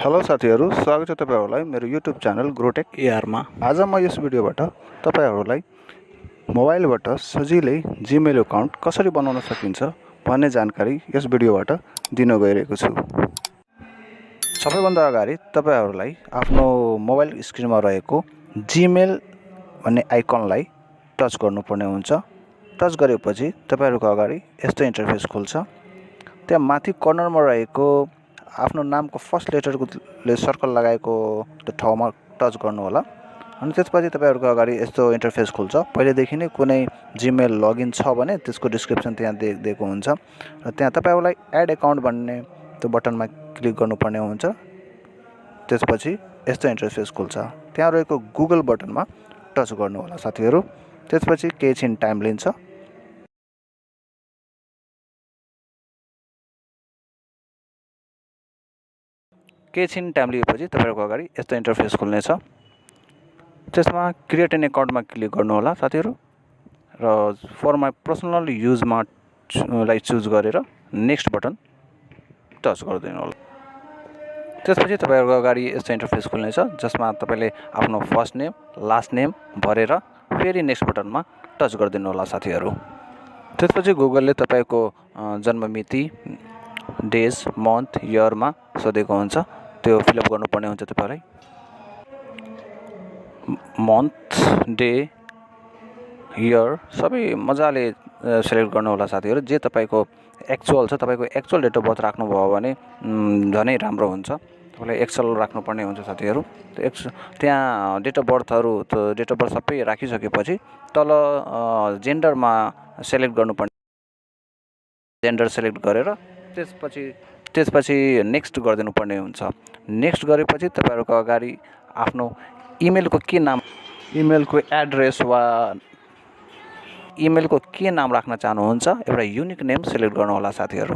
Hello साथीहरु, स्वागत छ तपाईहरुलाई मेरो युट्युब च्यानल ग्रोटेक एआरमा। आज म यस भिडियोबाट तपाईहरुलाई मोबाइलबाट सजिलै जीमेल अकाउन्ट कसरी बनाउन सकिन्छ भन्ने जानकारी यस भिडियोबाट दिन गइरहेको छु। सबैभन्दा अगाडि तपाईहरुलाई आफ्नो मोबाइल स्क्रिनमा रहेको जीमेल भन्ने आइकनलाई टच गर्नुपर्ने हुन्छ। टच गरेपछि तपाईहरुको अगाडि यस्तो इन्टरफेस खुल्छ। त्यहाँ माथि कर्नरमा रहेको आफ्नो नामको फर्स्ट लेटरले सर्कल लगाएको त्यो ठाउँमा टच गर्नु होला। अनि त्यसपछि तपाईहरुको अगाडि यस्तो इन्टरफेस खुल्छ। पहिलेदेखि नै कुनै जीमेल लगइन छ भने त्यसको डिस्क्रिप्सन त्यहाँ दिएको हुन्छ र त्यहाँ तपाईहरुलाई एड अकाउन्ट भन्ने त्यो बटनमा क्लिक गर्नुपर्ने हुन्छ। त्यसपछि यस्तो इन्टरफेस खुल्छ। त्यहाँ रहेको गुगल बटनमा टच गर्नु होला साथीहरु। त्यसपछि केही छिन टाइम लिन्छ। केही छिन टाइम लिएपछि तपाईहरुको अगाडि यस्तो इन्टरफेस खुल्नेछ। त्यसमा क्रिएट एन अकाउन्टमा क्लिक गर्नु होला साथीहरु र फर माई पर्सनल युजमा लाई चुज गरेर नेक्स्ट बटन टच गरिदिनु होला। त्यसपछि तपाईहरुको अगाडि यस्तो इन्टरफेस खुल्नेछ जसमा तपाईले आफ्नो फर्स्ट नेम लास्ट नेम भरेर फेरि नेक्स्ट बटनमा टच गरिदिनु होला साथीहरु। त्यसपछि गुगलले तपाईको जन्म मिति डेज मन्थ इयरमा सोधेको हुन्छ। त्यो फिलअप गर्नुपर्ने हुन्छ तपाईलाई। मन्थ डे इयर सबै मजाले सिलेक्ट गर्नु होला साथीहरु। जे तपाईको एक्चुअल छ तपाईको एक्चुअल डेट अफ बर्थ राख्नु भयो भने झनै राम्रो हुन्छ। तपाईले एक्चुअल राख्नुपर्ने हुन्छ साथीहरु। त्यहाँ डेट अफ बर्थहरु त्यो डेट अफ बर्थ सबै राखिसकेपछि तल जेन्डरमा सिलेक्ट गर्नुपर्ने। जेन्डर सिलेक्ट गरेर त्यसपछि नेक्स्ट गरिदिनु पर्ने हुन्छ। नेक्स्ट गरेपछि तपाईहरुको अगाडि आफ्नो इमेलको के नाम इमेलको एड्रेस वा इमेलको के नाम राख्न चाहनुहुन्छ एउटा युनिक नेम सिलेक्ट गर्नु होला साथीहरु।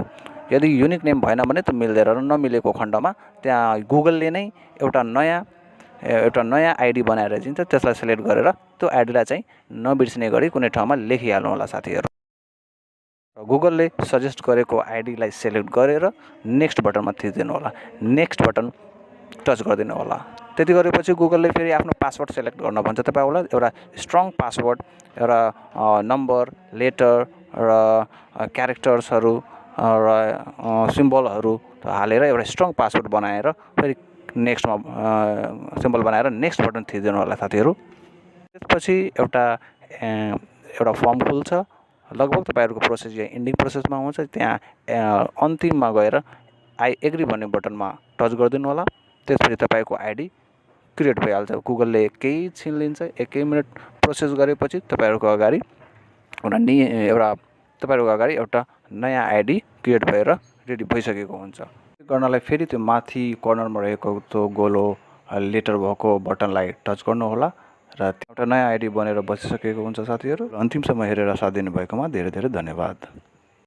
यदि युनिक नेम भएन भने त मिल्दैन र नमिलेको खण्डमा त्यहाँ गुगलले नै एउटा नयाँ आइडी बनाएर दिन्छ। त्यसलाई सिलेक्ट गरेर त्यो आइडीलाई चाहिँ नबिर्सिने गरी कुनै ठाउँमा लेखिहाल्नु होला साथीहरु। गुगलले सजेस्ट गरेको आइडीलाई सिलेक्ट गरेर नेक्स्ट बटनमा थिच्दिनु होला। नेक्स्ट बटन टच गरिदिनु होला। त्यति गरेपछि गुगलले फेरि आफ्नो पासवर्ड सिलेक्ट गर्न भन्छ तपाईलाई। एउटा स्ट्रङ पासवर्ड, एउटा नम्बर, लेटर र क्यारेक्टर्सहरु र सिम्बलहरु हालेर एउटा स्ट्रङ पासवर्ड बनाएर फेरि नेक्स्टमा सिम्बल बनाएर नेक्स्ट बटन थिच्दिनु होला साथीहरु। त्यसपछि एउटा फर्म खुल्छ। लगभग तपाईहरुको प्रोसेस यहाँ एन्डिङ प्रोसेसमा हुन्छ। त्यहाँ अन्तिममा गएर आई एग्री भन्ने बटनमा टच गरिदिनु होला। त्यसपछि तपाईको आइडी क्रिएट भइहाल्छ। गुगलले केही छिन लिन्छ। 1 मिनेट प्रोसेस गरेपछि तपाईहरुको अगाडि एउटा नयाँ आइडी क्रिएट भएर रेडी भइसकेको हुन्छ। गर्नलाई फेरि त्यो माथि कर्नरमा रहेको त्यो गोलो लेटर भएको बटनलाई टच गर्नु होला र एउटा नयाँ आइडी बनेर बसिसकेको हुन्छ साथीहरु। अन्तिमसम्म हेरेर साथ दिनुभएकोमा धेरै धेरै धन्यवाद।